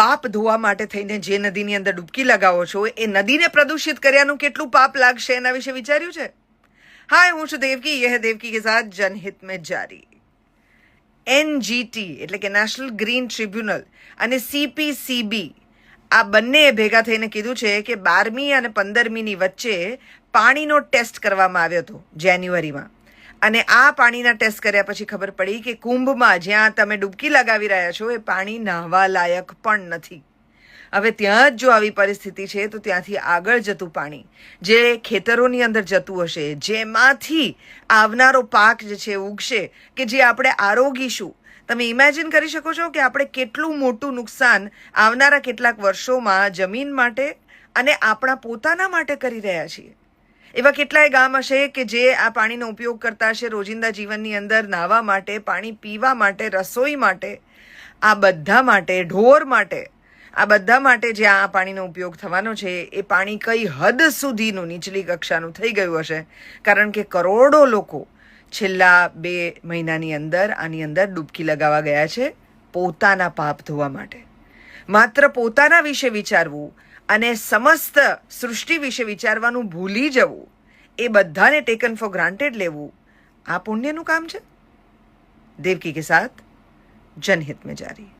પાપ ધોવા માટે થઈને જે નદીની અંદર ડૂબકી લગાવો છો એ નદીને પ્રદૂષિત કર્યાનું કેટલું પાપ લાગશે એના વિશે વિચાર્યું છે? હાય, હું છું દેવકી. યહ દેવકી કે સાથ જનહિત મેં જારી. NGT એટલે કે નેશનલ ગ્રીન ટ્રિબ્યુનલ અને CPCB આ બંને ભેગા થઈને કીધું છે કે 12મી અને 15મીની વચ્ચે પાણીનો ટેસ્ટ કરવામાં આવ્યો હતો જાન્યુઆરીમાં, અને આ પાણીના ટેસ્ટ કર્યા પછી ખબર પડી કે કુંભમાં જ્યાં તમે ડૂબકી લગાવી રહ્યા છો એ પાણી નાહવા લાયક પણ નથી. હવે ત્યાં જ જો આવી પરિસ્થિતિ છે તો ત્યાંથી આગળ જતું પાણી જે ખેતરોની અંદર જતું હશે, જેમાંથી આવનારો પાક જે છે ઉગશે, કે જે આપણે આરોગીશું, તમે ઇમેજિન કરી શકો છો કે આપણે કેટલું મોટું નુકસાન આવનારા કેટલાક વર્ષોમાં જમીન માટે અને આપણા પોતાના માટે કરી રહ્યા છીએ. એવા કેટલાય ગામ હશે કે જે આ પાણીનો ઉપયોગ કરતા હશે રોજિંદા જીવનની અંદર, નાહવા માટે, પાણી પીવા માટે, રસોઈ માટે, આ બધા માટે, ઢોર માટે, આ બધા માટે જ્યાં આ પાણીનો ઉપયોગ થવાનો છે એ પાણી કઈ હદ સુધીનું નીચલી કક્ષાનું થઈ ગયું હશે, કારણ કે કરોડો લોકો છેલ્લા 2 મહિનાની અંદર આની અંદર ડૂબકી લગાવવા ગયા છે પોતાના પાપ ધોવા માટે. માત્ર પોતાના વિશે વિચારવું અને સમસ્ત સૃષ્ટિ વિશે વિચારવાનું ભૂલી જવું, એ બધાને ટેકન ફોર ગ્રાન્ટેડ લેવું, આ પુણ્યનું કામ છે. દેવકી કે સાથ જનહિત મેં જારી.